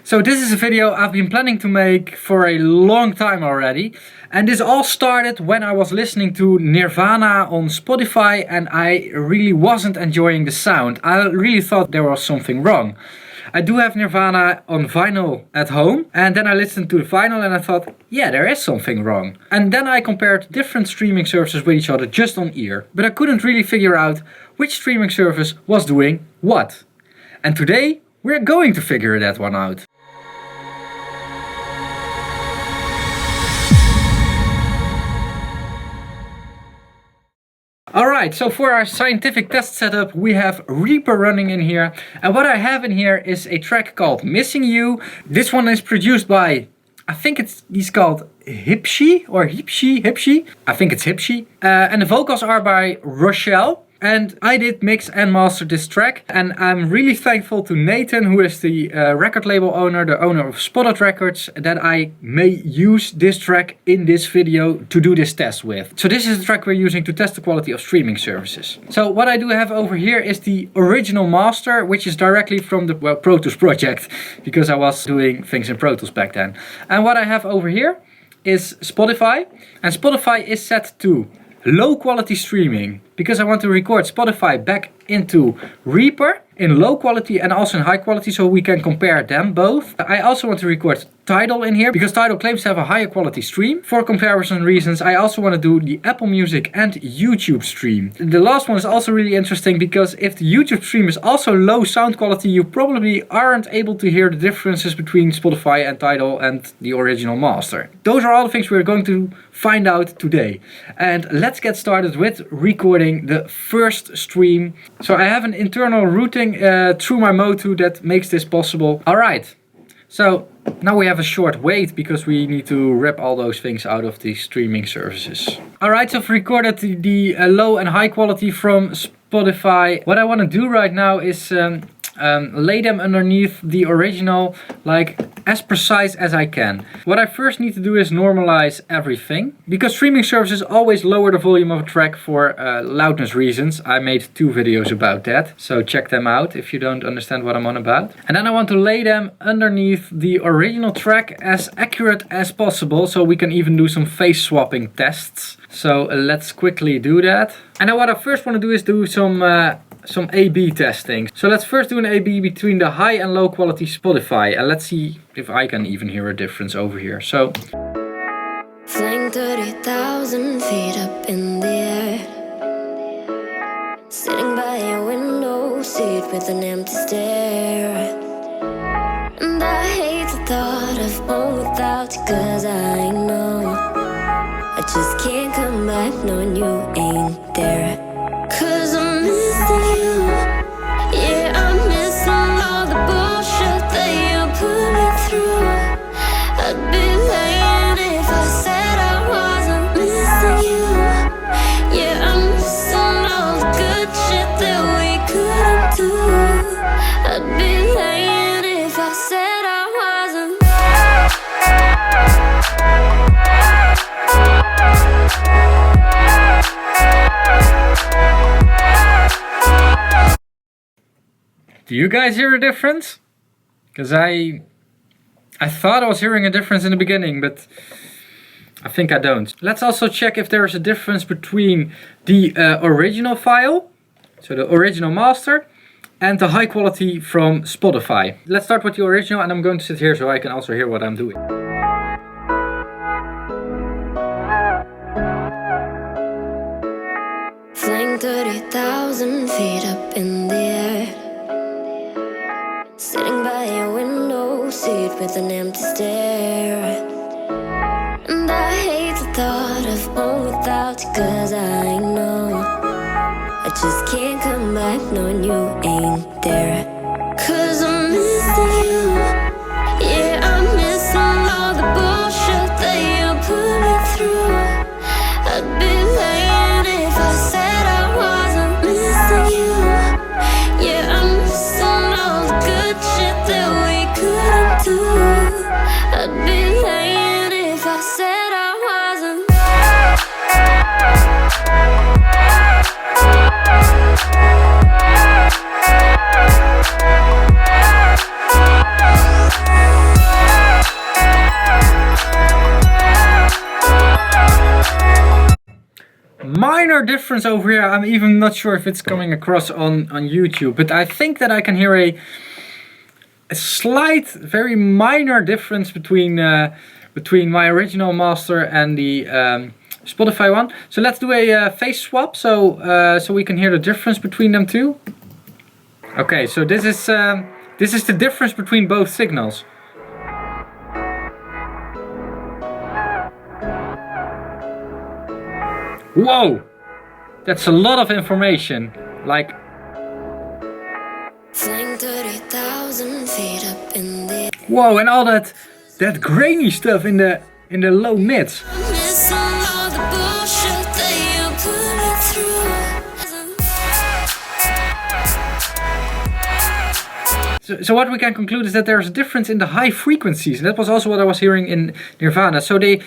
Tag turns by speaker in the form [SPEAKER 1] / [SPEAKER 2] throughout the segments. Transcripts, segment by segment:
[SPEAKER 1] So this is a video I've been planning to make for a long time already. And this all started when I was listening to Nirvana on Spotify and I really wasn't enjoying the sound. I really thought there was something wrong. I do have Nirvana on vinyl at home, and then I listened to the vinyl and I thought, yeah, there is something wrong. And then I compared different streaming services with each other just on ear. But I couldn't really figure out which streaming service was doing what. And today we're going to figure that one out. Alright, so for our scientific test setup we have Reaper running in here, and what I have in here is a track called Missing You. This one is produced by, I think he's called Hipshi or Hipshi. I think it's Hipshi. And the vocals are by Rochelle. And I did mix and master this track, and I'm really thankful to Nathan, who is the record label owner, the owner of Spotted Records, that I may use this track in this video to do this test with. So this is the track we're using to test the quality of streaming services. So what I do have over here is the original master, which is directly from the Pro Tools project, because I was doing things in Pro Tools back then. And what I have over here is Spotify, and Spotify is set to low quality streaming, because I want to record Spotify back into Reaper in low quality and also in high quality, so we can compare them both. I also want to record Tidal in here, because Tidal claims to have a higher quality stream. For comparison reasons, I also want to do the Apple Music and YouTube stream. The last one is also really interesting, because if the YouTube stream is also low sound quality, you probably aren't able to hear the differences between Spotify and Tidal and the original master. Those are all the things we're going to find out today. And let's get started with recording the first stream. So I have an internal routing through my Motu that makes this possible. Alright, so now we have a short wait because we need to rip all those things out of the streaming services. Alright, so I've recorded the low and high quality from Spotify. What I want to do right now is lay them underneath the original, like as precise as I can. What I first need to do is normalize everything, because streaming services always lower the volume of a track for loudness reasons. I made 2 videos about that, so check them out if you don't understand what I'm on about. And then I want to lay them underneath the original track as accurate as possible, so we can even do some phase swapping tests. So let's quickly do that. And then what I first want to do is do some A/B testing. So let's first do an A/B between the high and low quality Spotify, and let's see if I can even hear a difference over here. So
[SPEAKER 2] flying 30,000 feet up in the air, sitting by your window seat with an empty stare. And I hate the thought of home without you, 'cause I know I just can't come back knowing you ain't there. 'Cause I'm missing you, yeah, I'm missing all the bullshit that you put me through. I'd be lying if I said I wasn't missing you. Yeah, I'm missing all the good shit that we couldn't do. I'd be lying if I said I wasn't.
[SPEAKER 1] do you guys hear a difference? Because I thought I was hearing a difference in the beginning, but I think I don't. Let's also check if there's a difference between the original file, so the original master, and the high quality from Spotify. Let's start with the original, and I'm going to sit here so I can also hear what I'm doing.
[SPEAKER 2] Flying 30,000 feet up in the air, sitting by your window seat with an empty stare. And I hate the thought of home without you, 'cause I know I just can't come back knowing you ain't there. 'Cause I'm missing you, yeah, I'm missing all the bullshit that you put me through. I'd be lying if I said I wasn't missing you. Yeah, I'm missing all the good shit that we couldn't do. I'd be lying if I said I wasn't.
[SPEAKER 1] minor difference over here. I'm even not sure if it's coming across on YouTube, but I think that I can hear a slight, very minor difference between my original master and the Spotify one. So let's do a phase swap, so we can hear the difference between them two. Okay, so this is the difference between both signals. Whoa, that's a lot of information. Like,
[SPEAKER 2] flying 30,000 feet up in the
[SPEAKER 1] whoa, and all that grainy stuff in the low mids.
[SPEAKER 2] missing all the bullshit that you put it through.
[SPEAKER 1] So what we can conclude is that there's a difference in the high frequencies, and that was also what I was hearing in Nirvana. So they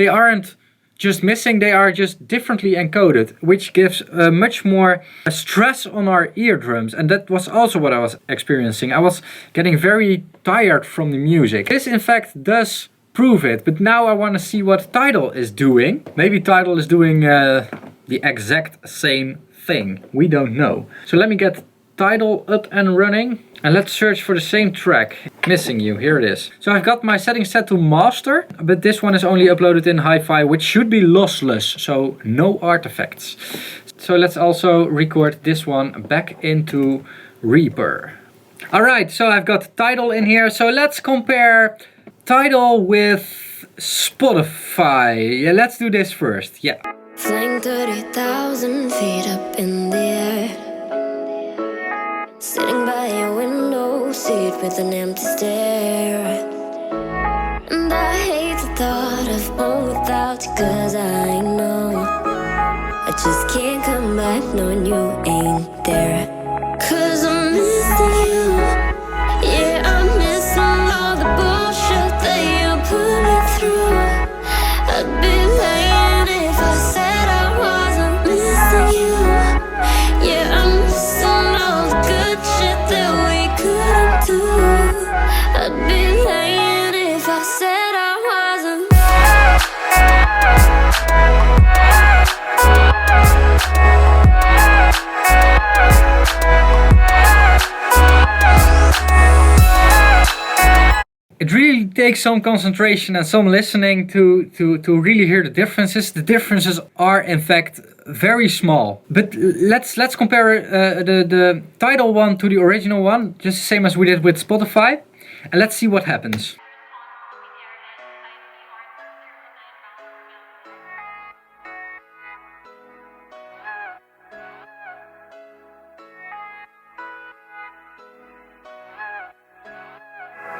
[SPEAKER 1] aren't just missing, they are just differently encoded, which gives much more stress on our eardrums, and that was also what I was experiencing. I was getting very tired from the music. This in fact does prove it, but now I want to see what Tidal is doing. Maybe Tidal is doing the exact same thing. We don't know. So let me get Tidal up and running, and let's search for the same track, Missing You. Here it is. So I've got my settings set to master, but this one is only uploaded in hi-fi, which should be lossless, so no artifacts. So let's also record this one back into Reaper. Alright, so I've got Tidal in here, so let's compare Tidal with Spotify. Yeah, let's do this first. Yeah.
[SPEAKER 2] Flying 30,000 feet up in the air, sitting by your window seat with an empty stare. And I hate the thought of home without you, cause I know I just can't come back knowing you ain't there. Cause I'm missing you, yeah, I'm missing all the bullshit that you put me through. I'd be lying if I said I wasn't missing you. Yeah, I'm missing all the good shit that we couldn't do. I'd be lying if I said I wasn't.
[SPEAKER 1] It really takes some concentration and some listening to really hear the differences. The differences are in fact very small. But let's compare the Tidal one to the original one, just the same as we did with Spotify, and let's see what happens.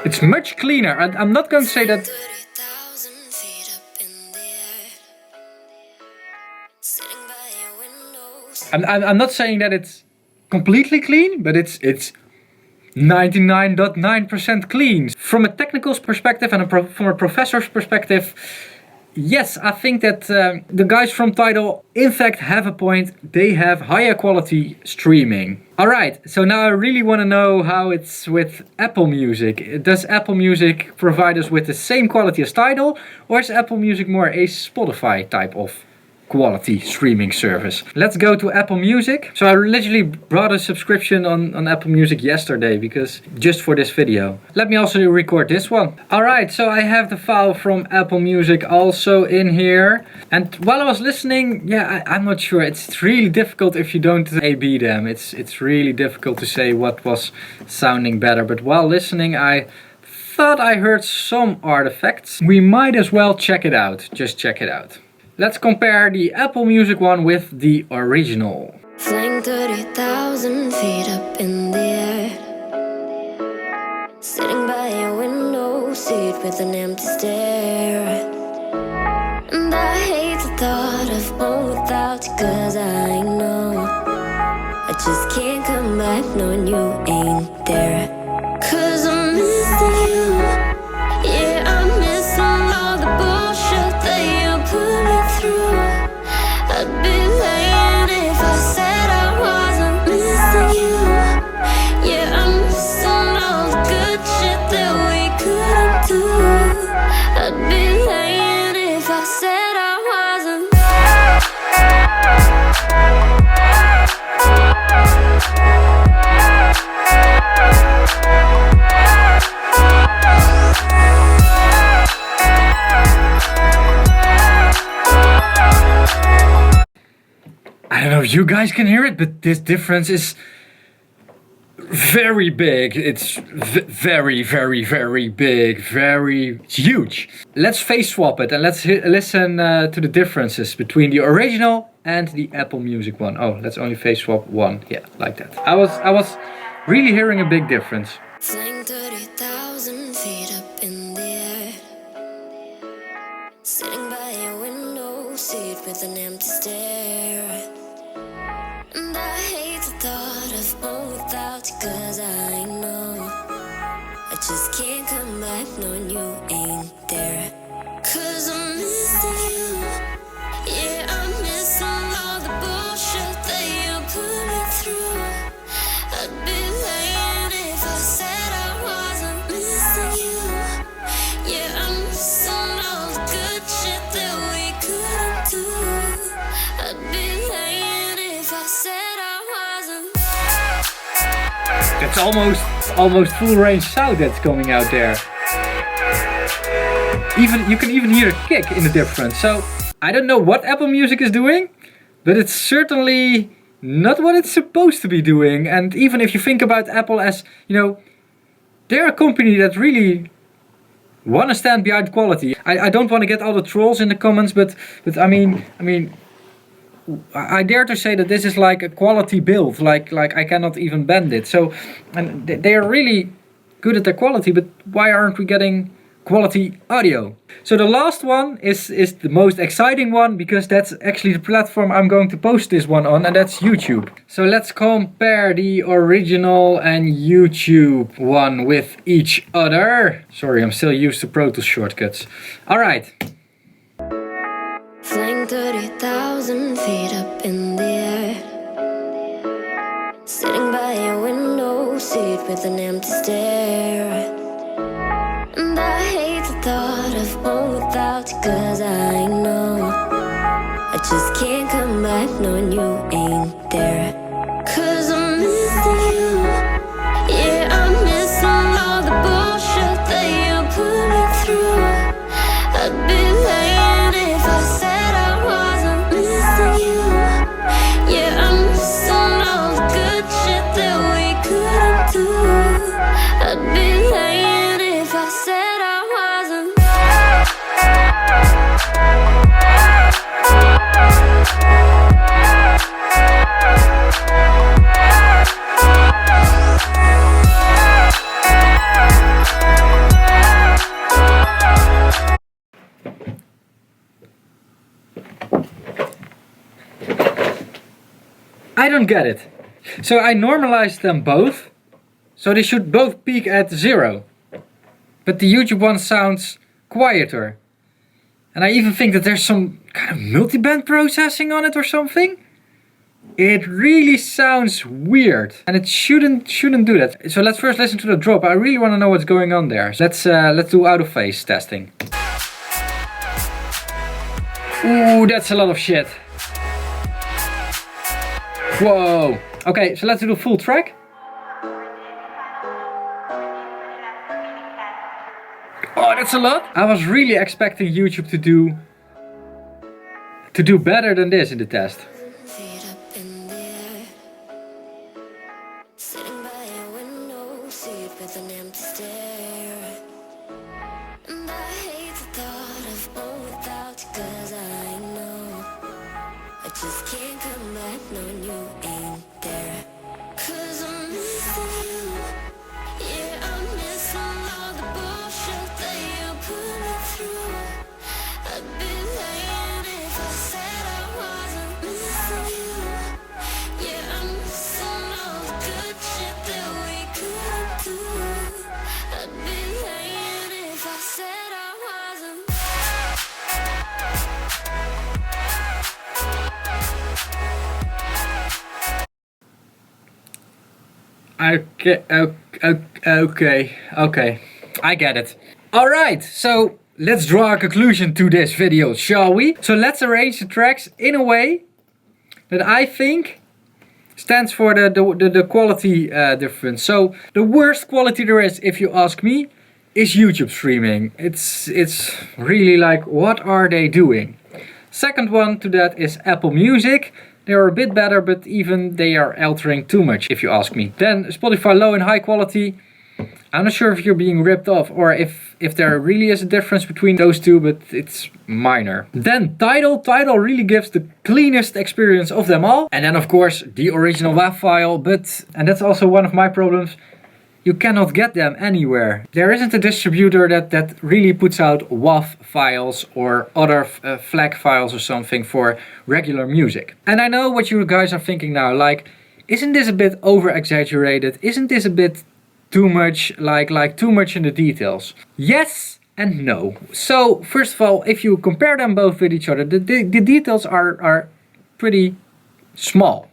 [SPEAKER 1] It's much cleaner. I'm not going to say that.
[SPEAKER 2] 30,000 feet up in the air, sitting by your window.
[SPEAKER 1] I'm not saying that it's completely clean, but it's 99.9% clean. From a technical perspective and from a professor's perspective, yes, I think that the guys from Tidal in fact have a point. They have higher quality streaming. Alright, so now I really want to know how it's with Apple Music. Does Apple Music provide us with the same quality as Tidal, or is Apple Music more a Spotify type of quality streaming service? Let's go to Apple Music. So I literally brought a subscription on Apple Music yesterday because just for this video. Let me also record this one. Alright, so I have the file from Apple Music also in here. And while I was listening, yeah, I'm not sure. It's really difficult if you don't A/B them. It's really difficult to say what was sounding better. But while listening, I thought I heard some artifacts. We might as well check it out. Just check it out. Let's compare the Apple Music one with the original.
[SPEAKER 2] Flying 30,000 feet up in the air, sitting by your window seat with an empty stare. And I hate the thought of home without you, cause I know I just can't come back knowing you ain't there. Cause I'm missing you, yeah, I'm missing all the bullshit that you put me through. I'd be lying if I said I wasn't missing you. Yeah, I'm missing all the good shit that we couldn't do. I'd be lying if I said I wasn't.
[SPEAKER 1] you guys can hear it, but this difference is very big. It's very, very, very big. It's huge. Let's face swap it and let's listen to the differences between the original and the Apple Music one. Oh, let's only face swap one. Yeah, like that. I was really hearing a big difference.
[SPEAKER 2] Flying 30,000 feet up in the air, sitting by a window seat with an empty stare. And I hate the thought of home without you, 'cause I know I just can't come back knowing you ain't there. 'Cause I'm missing you, yeah, I'm missing all the bullshit that you put me through. I'd be lying if I said I wasn't missing you. Yeah, I'm missing all the good shit that we couldn't do. I'd be lying if I said I wasn't.
[SPEAKER 1] That's almost full range sound that's coming out there. You can even hear a kick in the difference. So I don't know what Apple Music is doing, but it's certainly not what it's supposed to be doing. And even if you think about Apple as, you know, they're a company that really want to stand behind quality. I don't want to get all the trolls in the comments, but I mean, I dare to say that this is like a quality build. Like I cannot even bend it. So, and they are really good at their quality, but why aren't we getting quality audio? So the last one is the most exciting one, because that's actually the platform I'm going to post this one on, and that's YouTube. So let's compare the original and YouTube one with each other. Sorry, I'm still used to Pro Tools shortcuts. All right.
[SPEAKER 2] Flying 30,000 feet up in the air, sitting by a window seat with an empty stare. And I hate the thought of home without you, 'cause I know I just can't come back knowing you ain't there. 'Cause I'm missing you, yeah, I'm missing all the bullshit that you put me through. I'd be lying if I said I wasn't missing you. Yeah, I'm missing all the good shit that we couldn't do. I'd be lying if I said I wasn't.
[SPEAKER 1] I don't get it. So I normalized them both, so they should both peak at 0. But the YouTube one sounds quieter. And I even think that there's some kind of multiband processing on it or something. It really sounds weird, and it shouldn't do that. So let's first listen to the drop. I really want to know what's going on there. So let's do out of phase testing. Ooh, that's a lot of shit. Whoa. Okay, so let's do the full track. Oh, that's a lot. I was really expecting YouTube to do better than this in the test.
[SPEAKER 2] Feet up in the air, sitting by a window seat with an empty stare. And I hate the thought of home without you, 'cause I know I just can't come back knowing you ain't there. 'Cause I'm missing you, yeah, I'm missing all the bullshit that you put me through. I'd be lying if I said I wasn't missing you. Yeah, I'm missing all the good shit that we couldn't do. I'd be lying if I said I wasn't. Okay, I get it. Alright, so let's draw a conclusion to this video, shall we? So let's arrange the tracks in a way that I think stands for the quality difference. So the worst quality there is, if you ask me, is YouTube streaming. It's really like, what are they doing? Second one to that is Apple Music.
[SPEAKER 1] they are a bit better, but even they are altering too much if you ask me. Then Spotify low and high quality. I'm not sure if you're being ripped off or if there really is a difference between those two, but it's minor. Then Tidal really gives the cleanest experience of them all. And then of course the original WAV file, and that's also one of my problems, you cannot get them anywhere. There isn't a distributor that really puts out WAV files or other FLAC files or something for regular music. And I know what you guys are thinking now, like, isn't this a bit over exaggerated? Isn't this a bit too much, like too much in the details? Yes and no. So first of all, if you compare them both with each other, the details are pretty small.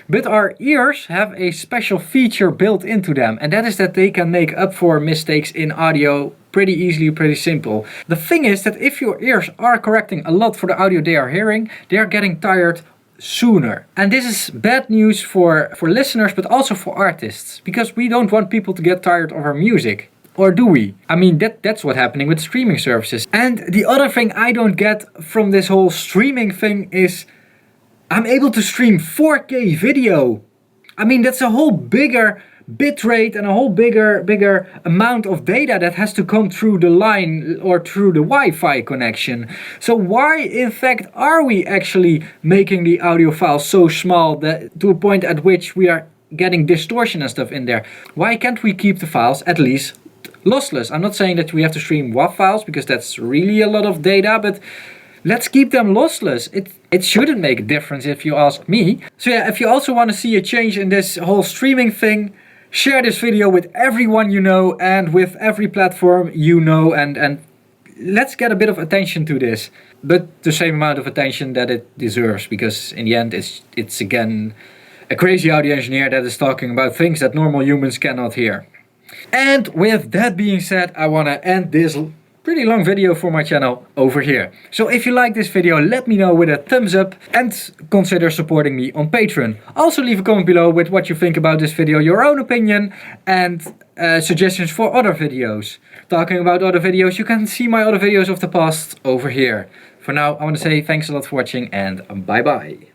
[SPEAKER 1] But our ears have a special feature built into them, and that is that they can make up for mistakes in audio pretty easily, pretty simple. The thing is that if your ears are correcting a lot for the audio they are hearing, they are getting tired sooner. And this is bad news for listeners, but also for artists, because we don't want people to get tired of our music. Or do we? I mean, that's what's happening with streaming services. And the other thing I don't get from this whole streaming thing is I'm able to stream 4K video. I mean, that's a whole bigger bitrate and a whole bigger amount of data that has to come through the line or through the Wi-Fi connection. So why in fact are we actually making the audio files so small that to a point at which we are getting distortion and stuff in there? Why can't we keep the files at least lossless? I'm not saying that we have to stream WAV files because that's really a lot of data, but let's keep them lossless. It shouldn't make a difference if you ask me. So yeah, if you also want to see a change in this whole streaming thing, share this video with everyone you know and with every platform you know, and let's get a bit of attention to this. But the same amount of attention that it deserves, because in the end it's again a crazy audio engineer that is talking about things that normal humans cannot hear. And with that being said, I want to end this pretty long video for my channel over here. So if you like this video, let me know with a thumbs up and consider supporting me on Patreon. Also leave a comment below with what you think about this video, your own opinion, and suggestions for other videos. Talking about other videos, you can see my other videos of the past over here. For now, I want to say thanks a lot for watching and bye bye.